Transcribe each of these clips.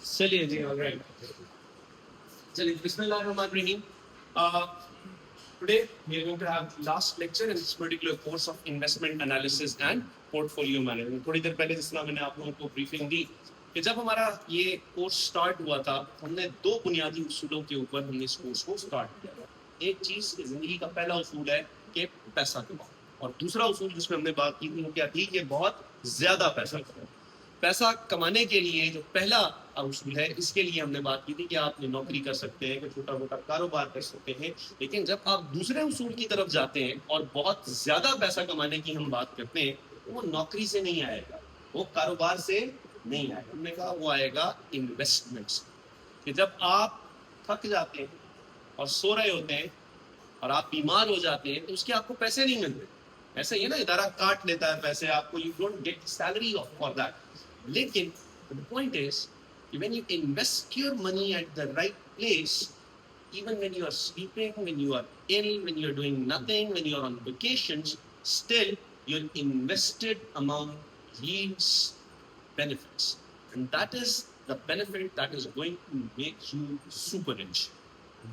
चलिए जी, ऑलराइट। चलिए, बिस्मिल्लाहिर्रहमानिर्रहीम। Uh, Today we are going to have last lecture in this particular course of investment analysis and portfolio management. थोड़ी देर पहले जिस तरह मैंने आप लोगों को ब्रीफिंग दी कि जब हमारा ये कोर्स स्टार्ट हुआ था, हमने दो बुनियादी उसूलों के ऊपर हमने इस कोर्स को स्टार्ट किया था। एक चीज जिंदगी का पहला उसूल है कि पैसा कमाओ, और दूसरा उसूल जिसमें हमने बात की थी वो क्या थी कि बहुत ज्यादा पैसा कमाओ। पैसा कमाने के लिए जो पहला उसूल है, इसके लिए हमने बात की थी कि आप नौकरी कर सकते हैं, कि छोटा मोटा कारोबार कर सकते हैं। लेकिन जब आप दूसरे उसूल की तरफ जाते हैं और बहुत ज्यादा पैसा कमाने की हम बात करते हैं, तो वो नौकरी से नहीं आएगा, वो कारोबार से नहीं आएगा। हमने कहा वो आएगा इन्वेस्टमेंट से। कि जब आप थक जाते हैं और सो रहे होते हैं और आप बीमार हो जाते हैं, तो उसके आपको पैसे नहीं मिलते। ऐसा ही है ना, इदारा काट लेता है पैसे आपको, you don't get salary for that. लेकिन the point is when you invest your money at the right place, even when you are sleeping, when you are ill, when you are doing nothing, when you are on vacations, still your invested amount yields benefits. And that is the benefit that is going to make you super rich.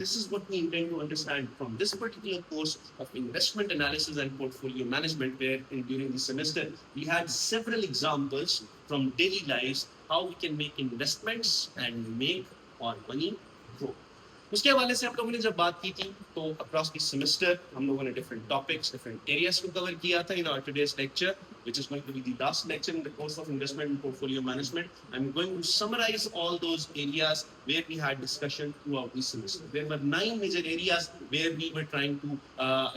This is what we intend to understand from this particular course of investment analysis and portfolio management, where during the semester we had several examples from daily lives how we can make investments and make our money grow. उसके हवाले से हम लोगों ने जब बात की थी, तो अक्रॉस द सेमेस्टर हम लोगों ने डिफरेंट टॉपिक्स, डिफरेंट एरियाज को कवर किया था। In our today's lecture, which is going to be the last lecture in the course of investment and portfolio management, I'm going to summarize all those areas where we had discussion throughout the semester. There were 9 major areas where we were trying to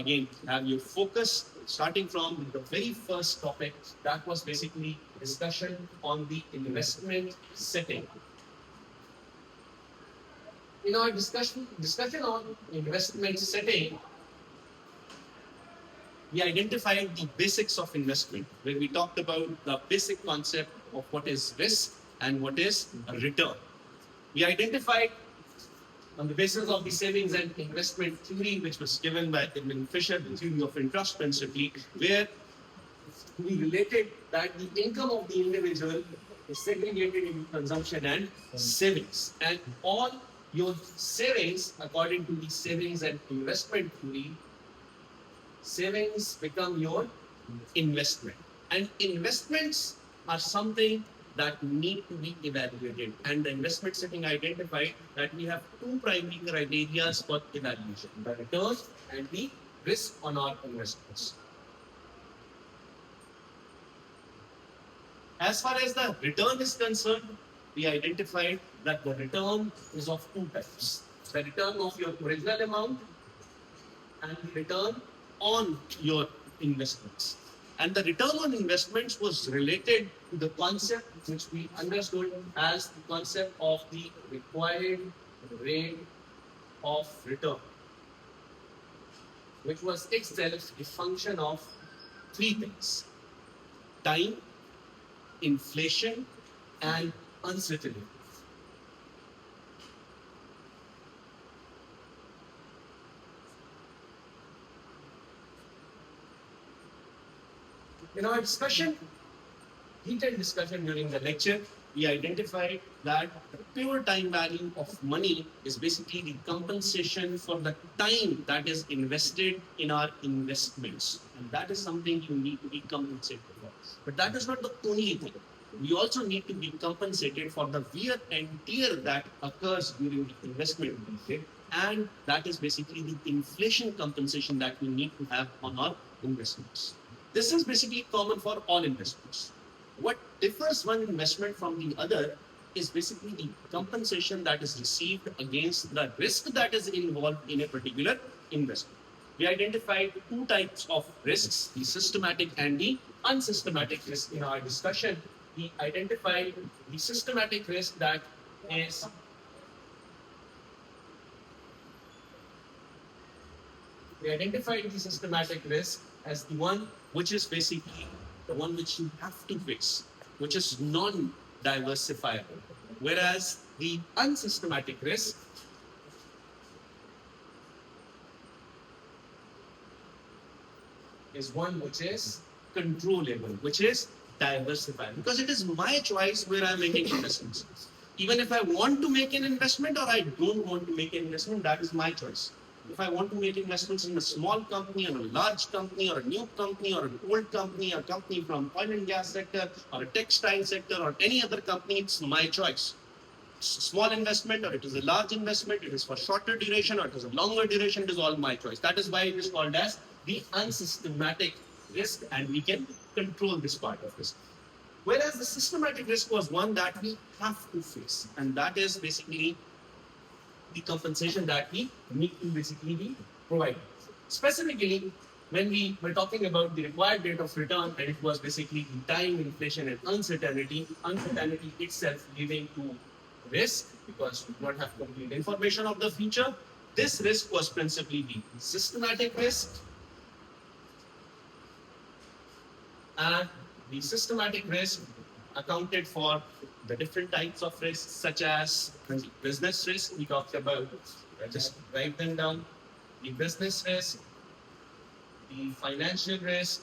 again have your focus, starting from the very first topic, that was basically discussion on the investment setting. In our discussion on investment setting, we identified the basics of investment, where we talked about the basic concept of what is risk and what is a return. We identified on the basis of the savings and investment theory, which was given by Edmund Fisher, the theory of interest principally, where we related that the income of the individual is segregated into consumption and savings. And all your savings, according to the savings and investment theory, savings become your investment. And investments are something that need to be evaluated. And the investment setting identified that we have two primary criteria for evaluation: the return and the risk on our investments. As far as the return is concerned, we identified that the return is of two types: the return of your original amount and the return on your investments. And the return on investments was related to the concept which we understood as the concept of the required rate of return, which was itself a function of three things: time, inflation, and uncertainty. In our discussion, heated discussion during the lecture, we identified that the pure time value of money is basically the compensation for the time that is invested in our investments. And that is something you need to be compensated for. But that is not the only thing. We also need to be compensated for the wear and tear that occurs during the investment period. And that is basically the inflation compensation that we need to have on our investments. This is basically common for all investments. What differs one investment from the other is basically the compensation that is received against the risk that is involved in a particular investment. We identified two types of risks: the systematic and the unsystematic risk. In our discussion, we identified the systematic risk that is we identified the systematic risk as the one which is basically the one which you have to fix, which is non-diversifiable. Whereas the unsystematic risk is one which is controllable, which is diversifiable, because it is my choice where I'm making investments. Even if I want to make an investment or I don't want to make an investment, that is my choice. If I want to make investments in a small company or a large company or a new company or an old company, a company from oil and gas sector or a textile sector or any other company, it's my choice. It's a small investment or it is a large investment, it is for shorter duration or it is a longer duration, it is all my choice. That is why it is called as the unsystematic risk, and we can control this part of risk. Whereas the systematic risk was one that we have to face, and that is basically the compensation that we need to basically be provided. Specifically, when we were talking about the required rate of return, and it was basically the time, inflation, and uncertainty itself leading to risk because we don't have complete information of the future. This risk was principally the systematic risk, and the systematic risk accounted for the different types of risks, such as the business risk. We talked about, just write them down: the business risk, the financial risk,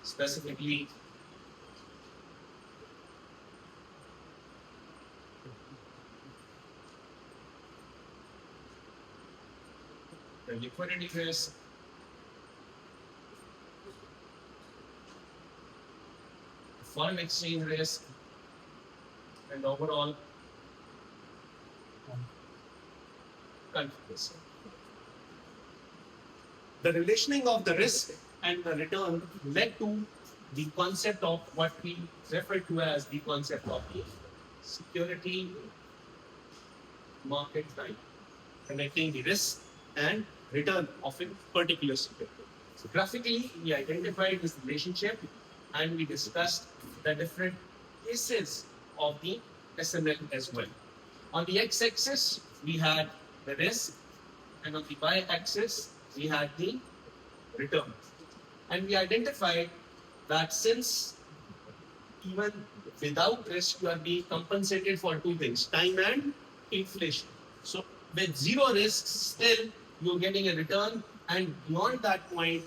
specifically the liquidity risk, foreign exchange risk, and overall country risk. The relationing of the risk and the return led to the concept of what we refer to as the concept of the security market type, connecting the risk and return of a particular security. So graphically, we identified this relationship and we discussed the different cases of the SML as well. On the x-axis, we had the risk, and on the y-axis, we had the return. And we identified that since even without risk, you are being compensated for two things: time and inflation. So with zero risk, still you're getting a return, and beyond that point,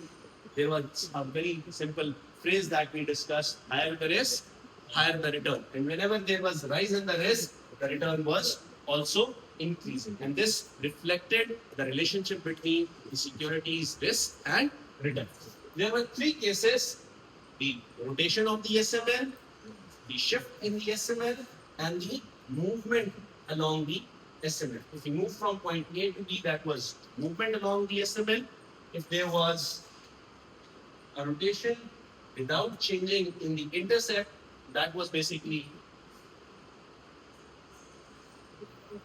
there was a very simple phrase that we discussed: higher the risk, higher the return. And whenever there was rise in the risk, the return was also increasing. And this reflected the relationship between the securities risk and return. There were three cases: the rotation of the SML, the shift in the SML, and the movement along the SML. If we move from point A to B, that was movement along the SML. If there was a rotation without changing in the intercept, that was basically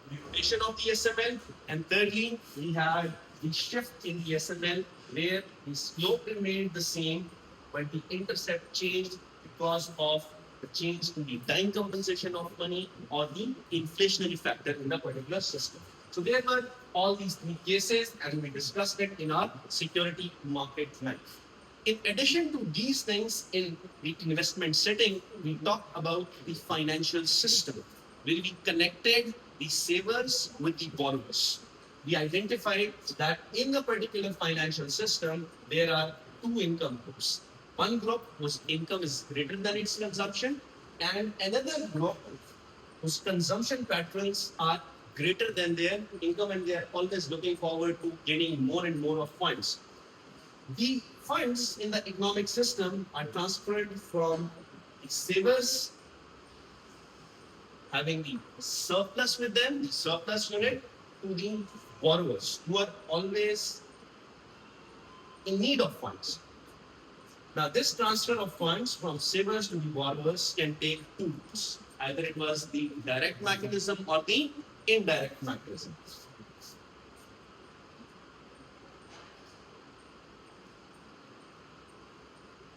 the rotation of the SML. And thirdly, we had the shift in the SML where the slope remained the same, but the intercept changed because of the change in the time compensation of money or the inflationary factor in the particular system. So there were all these three cases, and we discussed it in our security market life. In addition to these things, in the investment setting, we talked about the financial system, where we connected the savers with the borrowers. We identified that in the particular financial system, there are two income groups. One group whose income is greater than its consumption, and another group whose consumption patterns are greater than their income, and they are always looking forward to getting more and more of funds. The funds in the economic system are transferred from the savers having the surplus with them, the surplus unit, to the borrowers who are always in need of funds. Now, this transfer of funds from savers to the borrowers can take two routes. Either it was the direct mechanism or the indirect mechanism.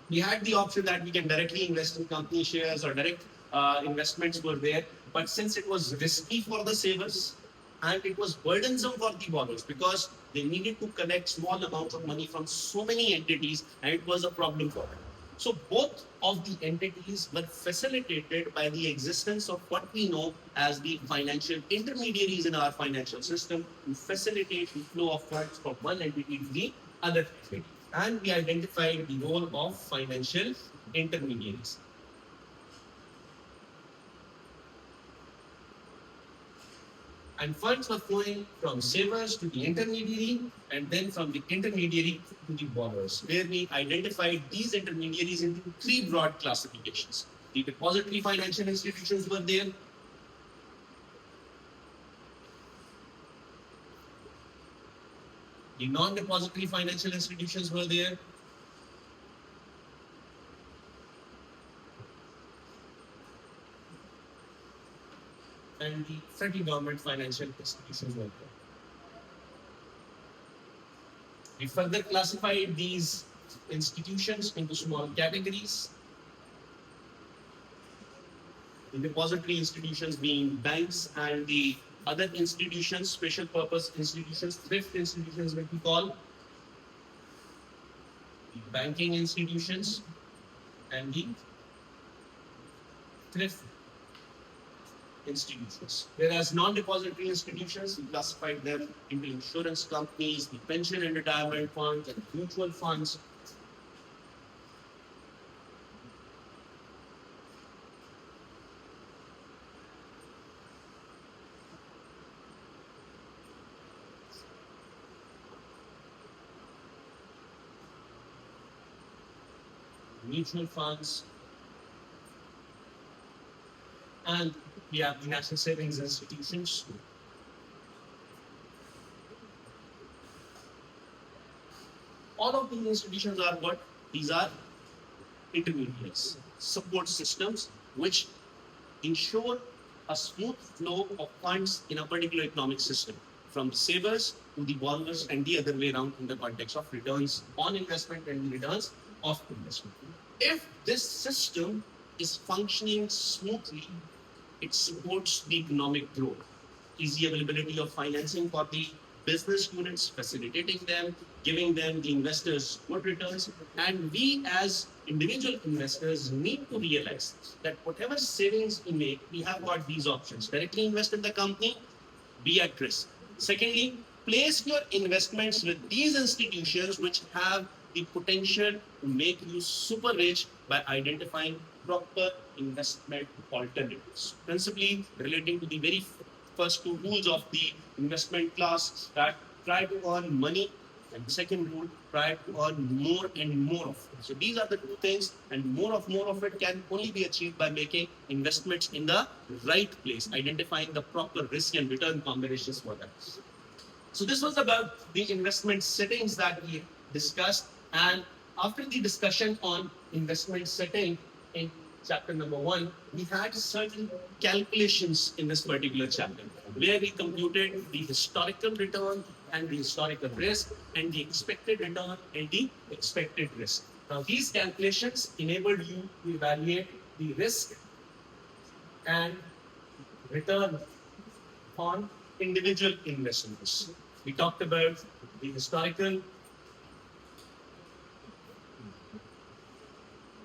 We had the option that we can directly invest in company shares, or direct investments were there. But since it was risky for the savers and it was burdensome for the borrowers because they needed to collect small amounts of money from so many entities, and it was a problem for them. So both of the entities were facilitated by the existence of what we know as the financial intermediaries in our financial system to facilitate the flow of funds from one entity to the other entity. And we identified the role of financial intermediaries. And funds were flowing from savers to the intermediary, and then from the intermediary to the borrowers, where we identified these intermediaries into three broad classifications. The depository financial institutions were there. The non-depository financial institutions were there. And the federal government financial institutions were there. We further classified these institutions into small categories. The depository institutions being banks and the other institutions, special purpose institutions, thrift institutions, what we call the banking institutions and the thrift institutions. Whereas non-depository institutions, we classified them into insurance companies, the pension and retirement funds, and mutual funds. Mutual funds, and we have the national savings institutions. All of these institutions are what? These are intermediaries, support systems, which ensure a smooth flow of funds in a particular economic system, from the savers to the borrowers and the other way around in the context of returns on investment and returns of investment. If this system is functioning smoothly, it supports the economic growth, easy availability of financing for the business units, facilitating them, giving them the investors good returns. And we as individual investors need to realize that whatever savings we make, we have got these options. Directly invest in the company, be at risk. Secondly, place your investments with these institutions which have the potential to make you super rich by identifying proper investment alternatives. Principally relating to the very first two rules of the investment class, that try to earn money, and the second rule, try to earn more and more of it. So these are the two things, and more of it can only be achieved by making investments in the right place, identifying the proper risk and return combinations for that. So this was about the investment settings that we discussed. And after the discussion on investment setting in chapter number 1, we had certain calculations in this particular chapter where we computed the historical return and the historical risk and the expected return and the expected risk. Now these calculations enabled you to evaluate the risk and return on individual investments. We talked about the historical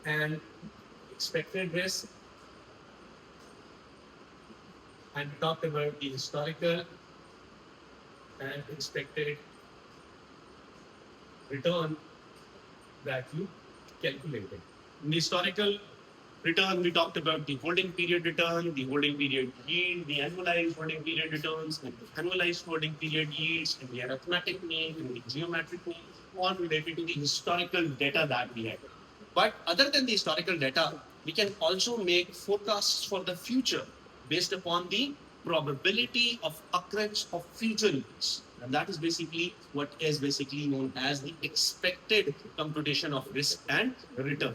and expected risk, and we talked about the historical and expected return that you calculated. In the historical return, we talked about the holding period return, the holding period yield, the annualized holding period returns, and the annualized holding period yields, and the arithmetic mean, and the geometric mean, all related to the historical data that we had. But other than the historical data, we can also make forecasts for the future based upon the probability of occurrence of future events. And that is basically what is basically known as the expected computation of risk and return.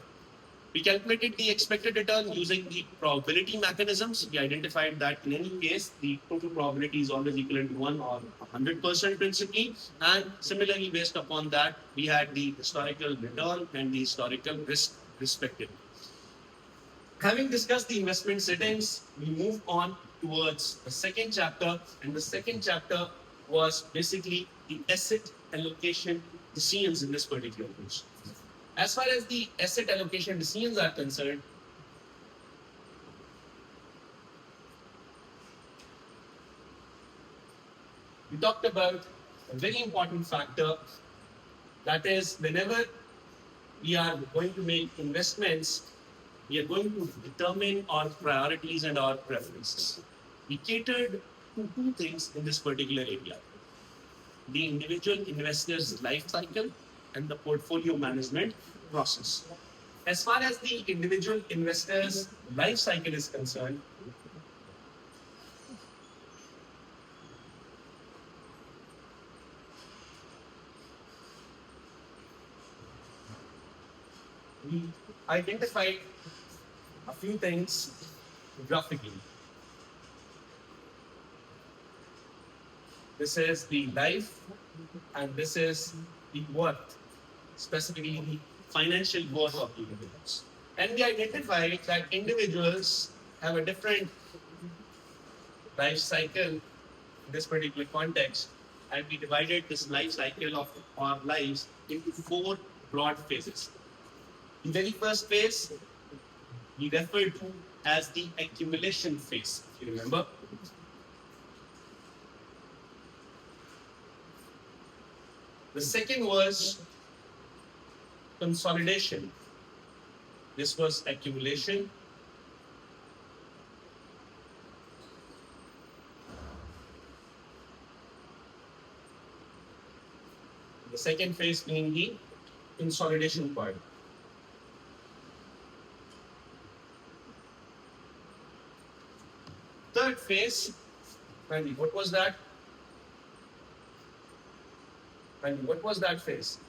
We calculated the expected return using the probability mechanisms. We identified that in any case, the total probability is always equivalent to 1 or 100% principally. And similarly, based upon that, we had the historical return and the historical risk respectively. Having discussed the investment settings, we move on towards the second chapter. And the second chapter was basically the asset allocation decisions in this particular course. As far as the asset allocation decisions are concerned, we talked about a very important factor, that is, whenever we are going to make investments, we are going to determine our priorities and our preferences. We catered to two things in this particular area: the individual investor's life cycle and the portfolio management process. As far as the individual investor's life cycle is concerned, we identified a few things graphically. This is the life, and this is the worth, specifically the financial worth of the individuals. And we identified that individuals have a different life cycle in this particular context, and we divided this life cycle of our lives into four broad phases. The very first phase we refer to as the accumulation phase, if you remember. The second was consolidation. This was accumulation. The second phase being the consolidation part. Third phase, Randy, what was that? Randy, what was that phase?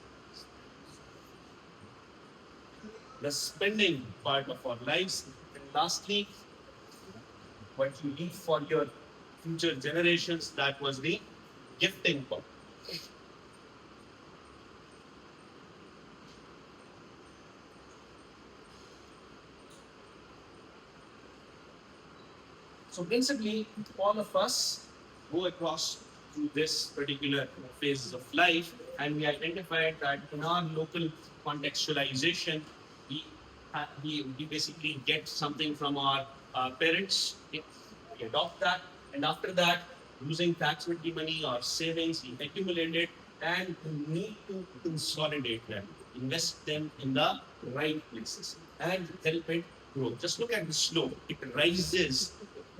The spending part of our lives. And lastly, what you leave for your future generations, that was the gifting part. So principally, all of us go across to this particular phases of life, and we identified that in our local contextualization, we basically get something from our parents, we adopt that, and after that, using tax-free money or savings, we accumulate it, and we need to consolidate them, invest them in the right places, and help it grow. Just look at the slope; it rises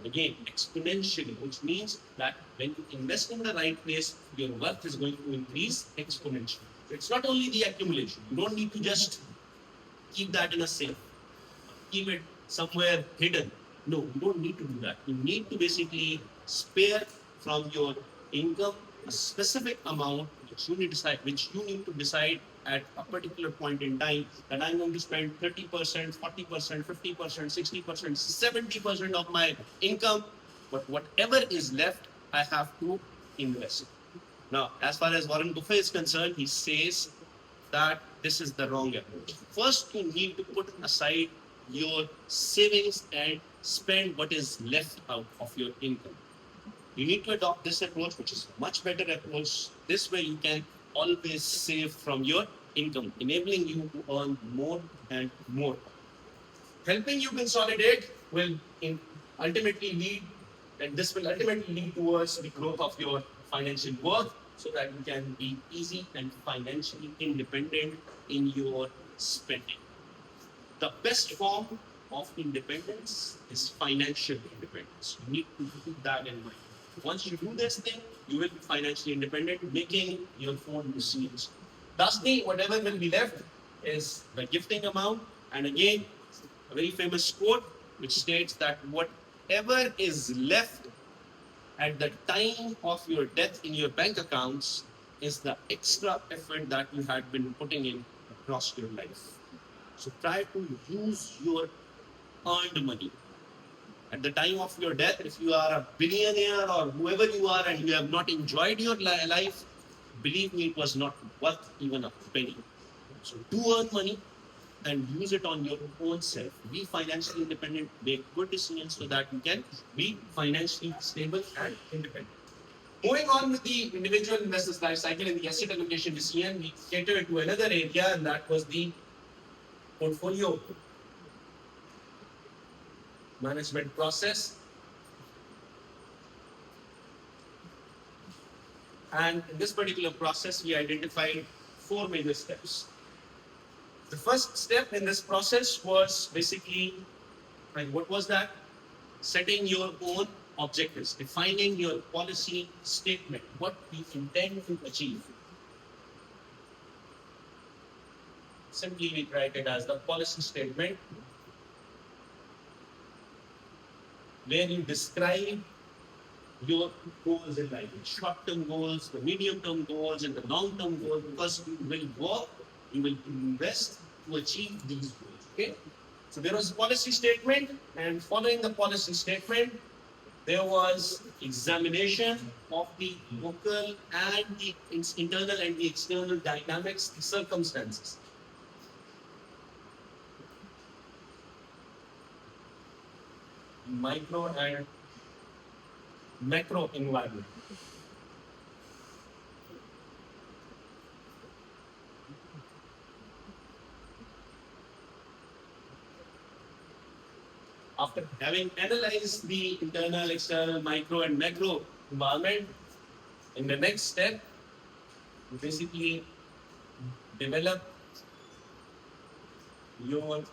again exponentially, which means that when you invest in the right place, your wealth is going to increase exponentially. So it's not only the accumulation. You don't need to just keep that in a safe, keep it somewhere hidden. No, you don't need to do that. You need to basically spare from your income a specific amount which you need to decide at a particular point in time, that I'm going to spend 30%, 40%, 50%, 60%, 70% of my income, but whatever is left, I have to invest. Now, as far as Warren Buffett is concerned, he says that this is the wrong approach. First, you need to put aside your savings and spend what is left out of your income. You need to adopt this approach, which is a much better approach. This way, you can always save from your income, enabling you to earn more and more. Helping you consolidate will ultimately lead, and this will ultimately lead towards the growth of your financial worth, so that you can be easy and financially independent in your spending. The best form of independence is financial independence. You need to keep that in mind. Once you do this thing, you will be financially independent, making your own decisions. Lastly, whatever will be left is the gifting amount. And again, a very famous quote which states that whatever is left at the time of your death in your bank accounts is the extra effort that you had been putting in across your life. So try to use your earned money. At the time of your death, if you are a billionaire or whoever you are and you have not enjoyed your life, believe me, it was not worth even a penny. So do earn money and use it on your own self. Be financially independent, make good decisions so that you can be financially stable and independent. Moving on with the individual investor's life cycle and the asset allocation decision, we cater to another area, and that was the portfolio management process. And in this particular process, we identified four major steps. The first step in this process was basically, and what was that? Setting your own objectives, defining your policy statement, what you intend to achieve. Simply we write it as the policy statement where you describe your goals in life, short-term goals, the medium-term goals, and the long-term goals, because you will work, you will invest to achieve these goals. Okay. So there was a policy statement, and following the policy statement, there was examination of the local and the internal and the external dynamics, the circumstances. Micro and macro environment. After having analyzed the internal, external, micro and macro environment, in the next step, you basically develop your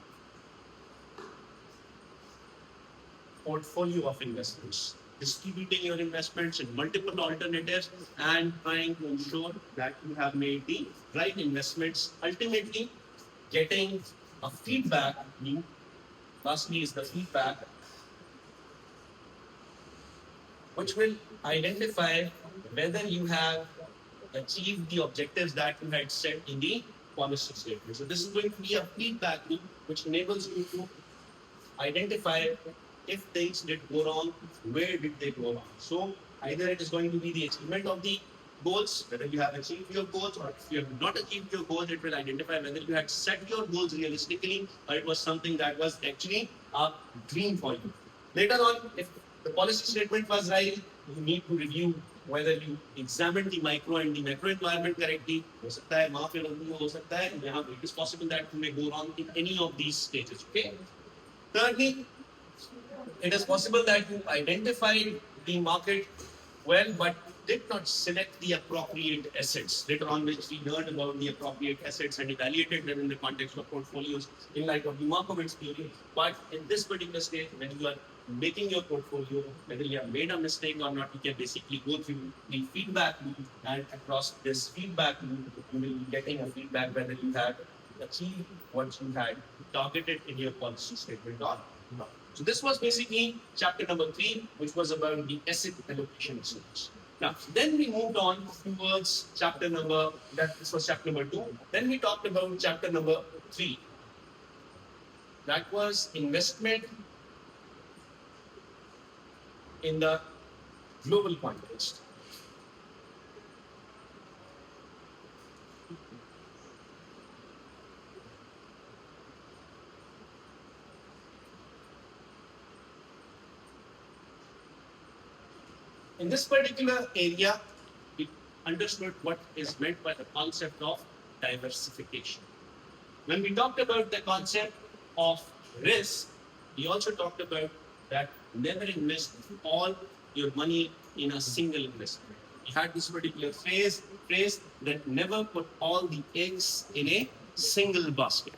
portfolio of investments, distributing your investments in multiple alternatives and trying to ensure that you have made the right investments, ultimately getting a feedback loop. Lastly is the feedback, which will identify whether you have achieved the objectives that you had set in the policy statement. So this is going to be a feedback loop which enables you to identify if things did go wrong, where did they go wrong. So either it is going to be the achievement of the goals, whether you have achieved your goals, or if you have not achieved your goals, it will identify whether you had set your goals realistically or it was something that was actually a dream for you. Later on, if the policy statement was right, you need to review whether you examined the micro and the macro environment correctly. हो सकता है वहाँ पे गलती हो सकता है यहाँ it is possible that you may go wrong in any of these stages. Okay. Thirdly, it is possible that you identified the market well, but did not select the appropriate assets. Later on, which we learned about the appropriate assets and evaluated them in the context of portfolios in light of the Markowitz theory. But in this particular stage, when you are making your portfolio, whether you have made a mistake or not, you can basically go through the feedback loop, and across this feedback loop, you will be getting a feedback whether you have achieved what you had targeted in your policy statement or not. So this was basically chapter number 3, which was about the asset allocation research. Now, then we moved on towards chapter number, this was chapter number 2. Then we talked about chapter number 3. That was investment in the global context. In this particular area, we understood what is meant by the concept of diversification. When we talked about the concept of risk, we also talked about that never invest all your money in a single investment. We had this particular phrase that never put all the eggs in a single basket.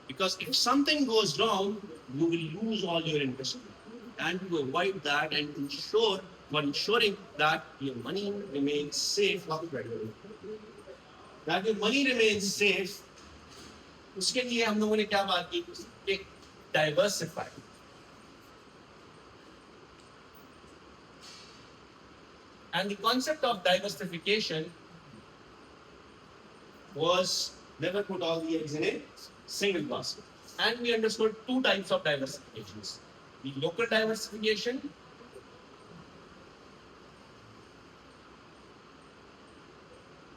Because if something goes wrong, you will lose all your investment. And to avoid that and ensuring that your money remains safe, that your money remains safe, उसके लिए हम लोगों ने क्या बात की? Diversify. And the concept of diversification was never put all the eggs in a single basket. And we understood 2 types of diversifications. The local diversification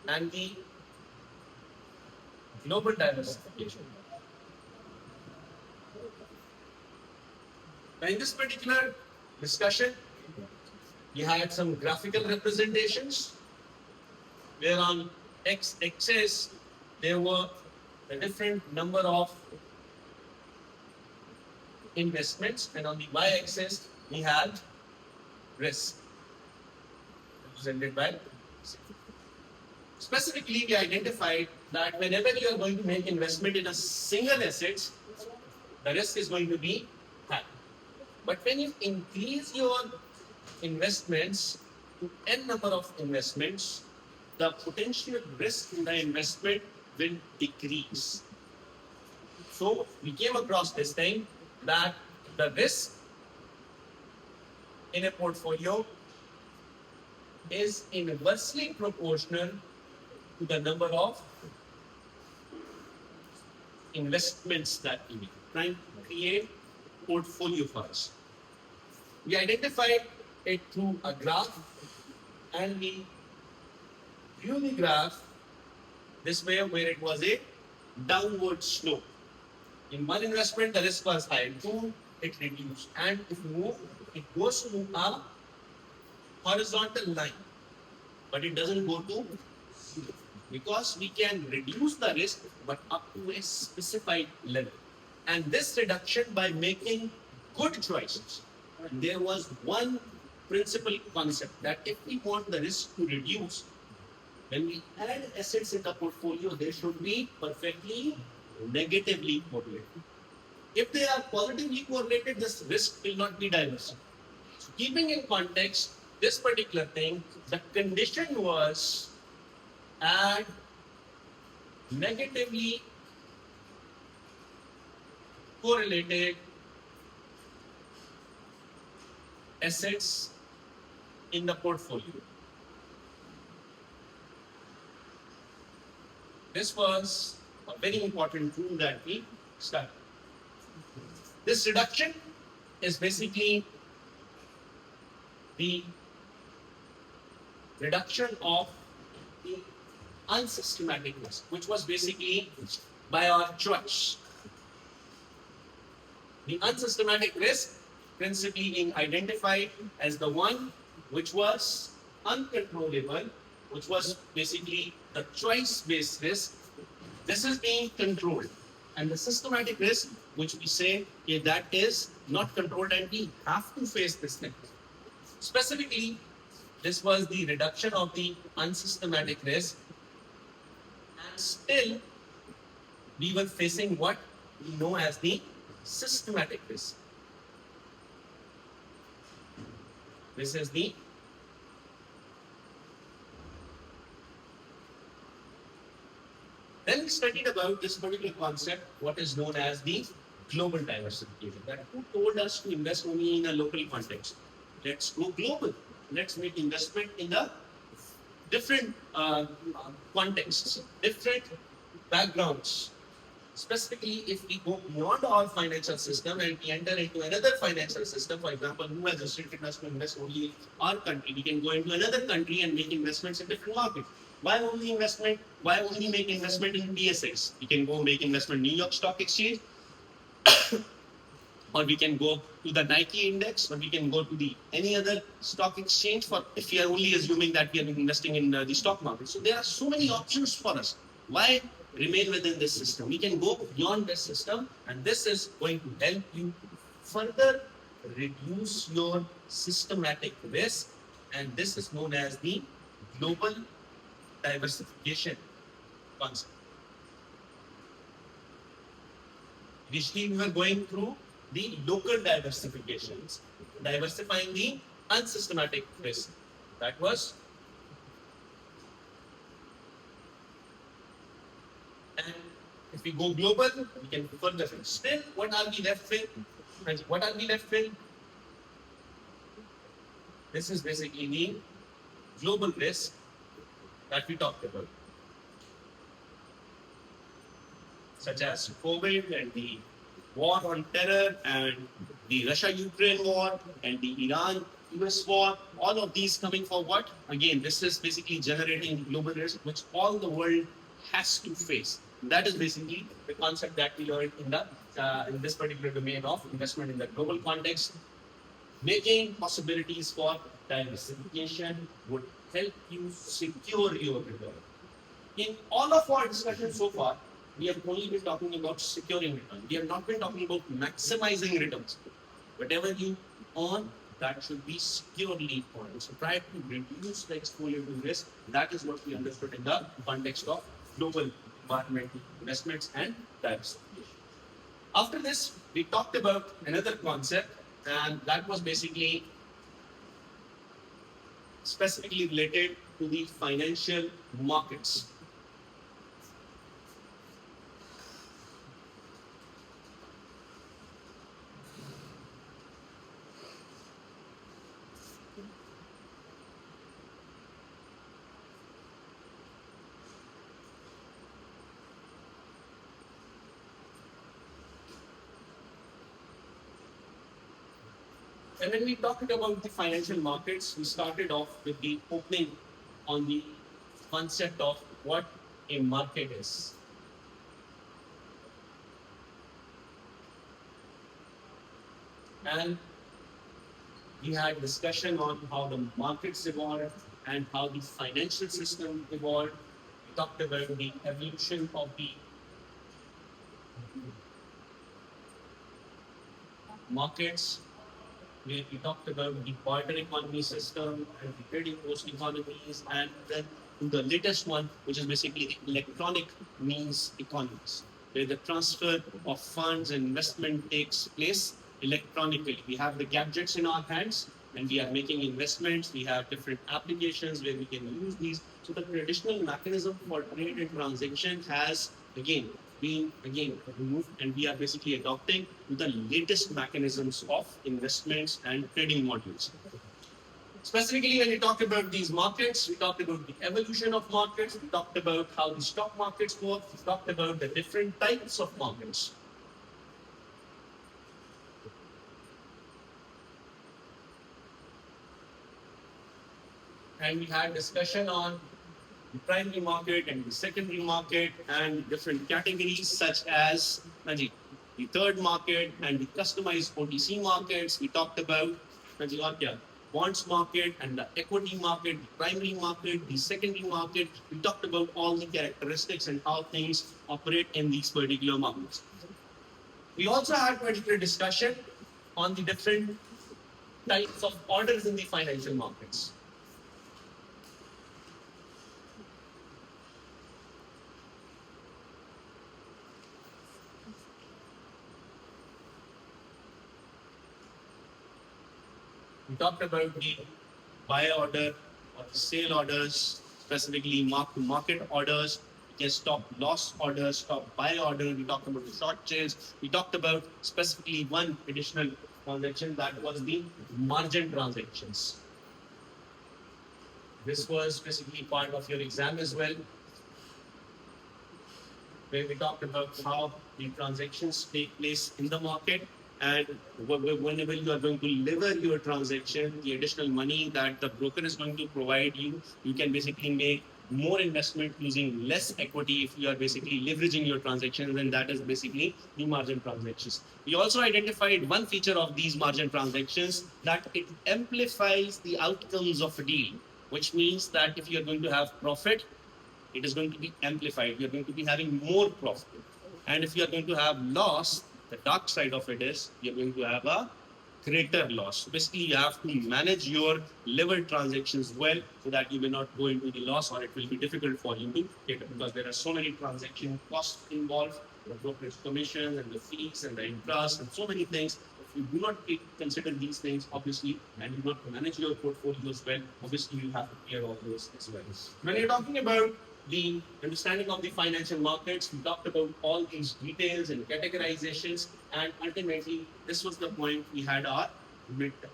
and the global diversification. Now, in this particular discussion, we had some graphical representations where on x-axis there were a different number of investments, and on the y-axis we had risk represented by. Specifically, we identified that whenever you are going to make investment in a single asset, the risk is going to be high. But when you increase your investments to n number of investments, the potential risk in the investment will decrease. So we came across this thing that the risk in a portfolio is inversely proportional to the number of investments that we make. Trying to create portfolio for us. We identified it through a graph and we view the graph this way where it was a downward slope. In one investment, the risk was high. In two, it reduced. And if you move, it goes to a horizontal line, but it doesn't go to zero. Because we can reduce the risk, but up to a specified level. And this reduction by making good choices. There was one principal concept that if we want the risk to reduce, when we add assets in the portfolio, they should be perfectly negatively correlated. If they are positively correlated, this risk will not be diverse. So keeping in context this particular thing, the condition was add negatively correlated assets in the portfolio. This was a very important rule that we started. This reduction is basically the reduction of the unsystematic risk, which was basically by our choice. The unsystematic risk principally being identified as the one which was uncontrollable, which was basically the choice-based risk. This is being controlled. And the systematic risk, which we say that is not controlled and we have to face this thing. Specifically, this was the reduction of the unsystematic risk. And still, we were facing what we know as the systematic risk. This is the Then we studied about this particular concept, what is known as the global diversification. That who told us to invest only in a local context? Let's go global. Let's make investment in the different contexts, different backgrounds. Specifically, if we go beyond our financial system and we enter into another financial system, for example, who has restricted us to invest only in our country, we can go into another country and make investments in different markets. Why only investment? Why only make investment in TSX? We can go make investment in New York Stock Exchange, or we can go to the Nike index, or we can go to the any other stock exchange for if we are only assuming that we are investing in the stock market. So there are so many options for us. Why remain within this system? We can go beyond this system, and this is going to help you further reduce your systematic risk, and this is known as the global diversification concept. Initially, we were going through the local diversifications, diversifying the unsystematic risk. That was, and if we go global, we can further. Still, what are we left with? What are we left with? This is basically the global risk that we talked about, such as COVID and the war on terror and the Russia-Ukraine war and the Iran-US war, all of these coming for what? Again, this is basically generating global risk, which all the world has to face. That is basically the concept that we learned in this particular domain of investment in the global context. Making possibilities for diversification would help you secure your return. In all of our discussions so far, we have only been talking about securing return. We have not been talking about maximizing returns. Whatever you earn, that should be securely earned. So try to reduce the exposure to risk. That is what we understood in the context of global environmental investments and diversification. After this, we talked about another concept, and that was basically specifically related to the financial markets. And when we talked about the financial markets, we started off with the opening on the concept of what a market is. And we had discussion on how the markets evolved and how the financial system evolved. We talked about the evolution of the markets, where we talked about the barter economy system and the trading post economies, and then the latest one, which is basically the electronic means economies, where the transfer of funds and investment takes place electronically. We have the gadgets in our hands and we are making investments. We have different applications where we can use these. So the traditional mechanism for trade and transaction has been removed, and we are basically adopting the latest mechanisms of investments and trading models. Specifically, when we talked about these markets, we talked about the evolution of markets, we talked about how the stock markets work, we talked about the different types of markets. And we had discussion on the primary market and the secondary market and different categories such as the third market and the customized OTC markets. We talked about bonds market and the equity market, the primary market, the secondary market. We talked about all the characteristics and how things operate in these particular markets. We also had particular discussion on the different types of orders in the financial markets. We talked about the buy order or the sale orders, specifically mark-to-market orders, stop loss orders, stop buy order. We talked about the short chains. We talked about specifically one additional transaction, that was the margin transactions. This was basically part of your exam as well, where we talked about how the transactions take place in the market. And whenever you are going to lever your transaction, the additional money that the broker is going to provide you, you can basically make more investment using less equity if you are basically leveraging your transactions, and that is basically the margin transactions. We also identified one feature of these margin transactions, that it amplifies the outcomes of a deal, which means that if you are going to have profit, it is going to be amplified. You're going to be having more profit. And if you are going to have loss, the dark side of it is you're going to have a greater loss. Basically, you have to manage your level transactions well so that you may not go into the loss, or it will be difficult for you to get it, because there are so many transaction costs involved, the brokerage commission and the fees and the interest and so many things. If you do not consider these things, obviously, and you do not manage your portfolios well, obviously you have to clear all those as well. When you're talking about the understanding of the financial markets, we talked about all these details and categorizations, and ultimately, this was the point we had our midterm.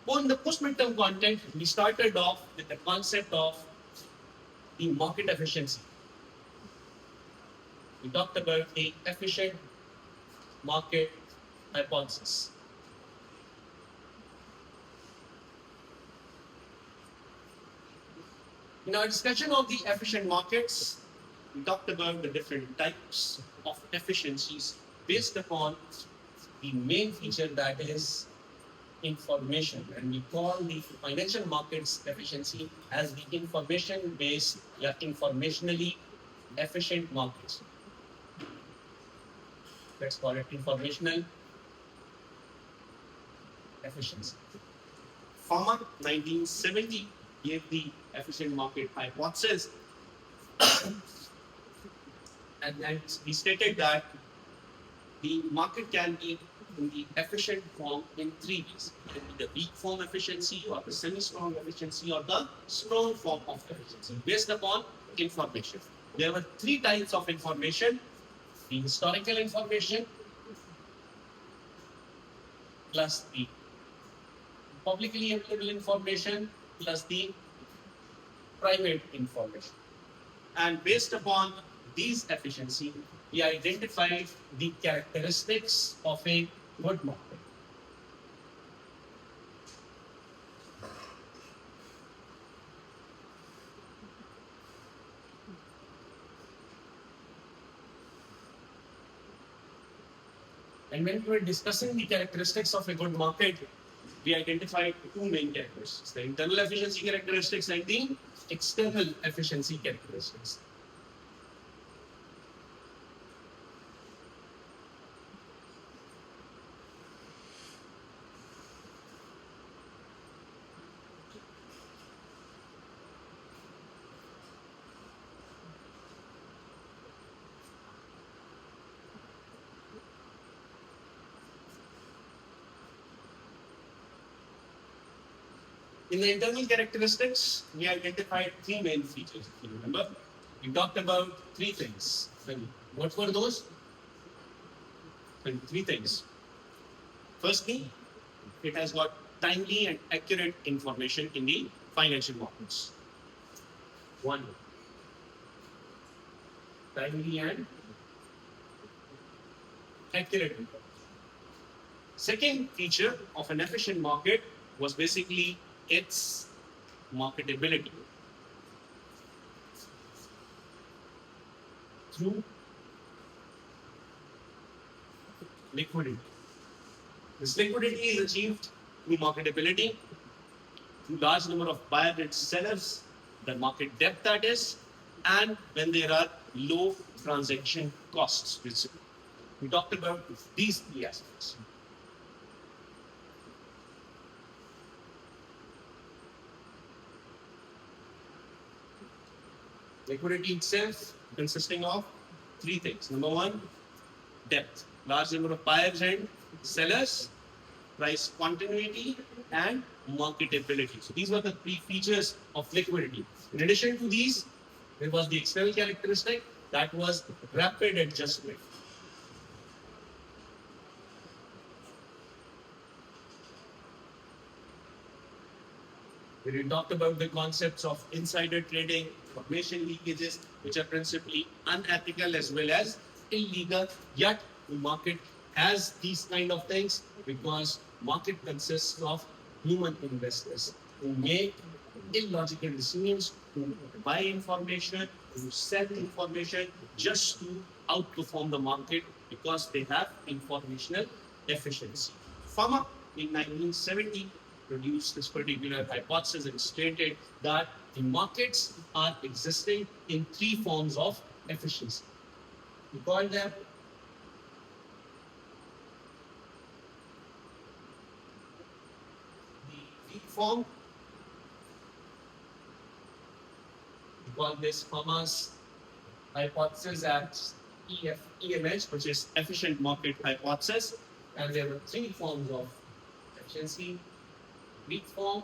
So in the post-midterm content, we started off with the concept of the market efficiency. We talked about the efficient market hypothesis. In our discussion of the efficient markets, we talked about the different types of efficiencies based upon the main feature, that is information. And we call the financial markets efficiency as the information-based, informationally efficient markets. Let's call it informational efficiency. Farmer 1970 gave the efficient market hypothesis, and we stated that the market can be in the efficient form in three ways. It can be the weak form efficiency, or the semi-strong efficiency, or the strong form of efficiency based upon information. There were three types of information: the historical information, plus the publicly available information, plus the private information. And based upon these efficiency, we identified the characteristics of a good market. And when we were discussing the characteristics of a good market, we identified two main characteristics: the internal efficiency characteristics and the external efficiency characteristics. In the internal characteristics, we identified three main features. If you remember, we talked about three things. What were those? Three things. Firstly, it has got timely and accurate information in the financial markets. One, timely and accurate information. Second feature of an efficient market was basically its marketability through liquidity. This liquidity is achieved through marketability, through large number of buyers and sellers, the market depth that is, and when there are low transaction costs. We talked about these three aspects. Liquidity itself consisting of three things. Number one, depth, large number of buyers and sellers, price continuity, and marketability. So these were the three features of liquidity. In addition to these, there was the external characteristic, that was rapid adjustment. We talked about the concepts of insider trading, information leakages, which are principally unethical as well as illegal. Yet the market has these kind of things because market consists of human investors who make illogical decisions, who buy information, who sell information just to outperform the market because they have informational efficiency. Pharma in 1970 produced this particular hypothesis and stated that the markets are existing in three forms of efficiency. We call them the weak form. We call this Pharma's hypothesis as EMH, which is efficient market hypothesis. And there were three forms of efficiency: weak form,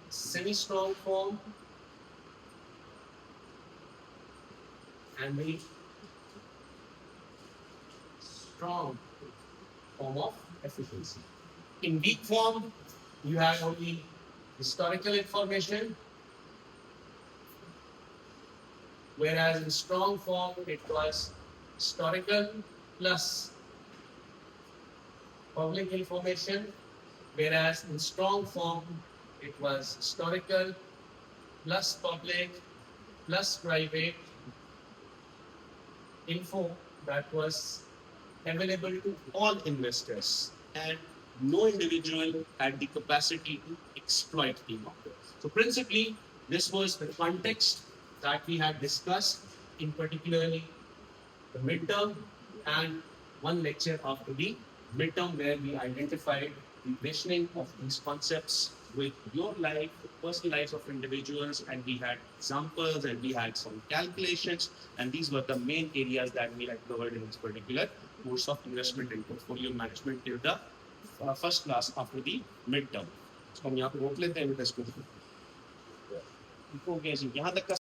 semi-strong form, and the strong form of efficiency. In weak form, you have only historical information, whereas in strong form, it was historical plus public information, whereas in strong form, it was historical plus public plus private info that was available to all investors, and no individual had the capacity to exploit the market. So principally, this was the context that we had discussed in particularly the midterm and one lecture after the midterm, where we identified the visioning of these concepts with your life, the personal lives of individuals, and we had examples and we had some calculations, and these were the main areas that we had covered in this particular course of investment and portfolio management till the first class after the midterm. So हम यहाँ पे रोक लेते हैं इसको. हो गया जी, यहाँ तक का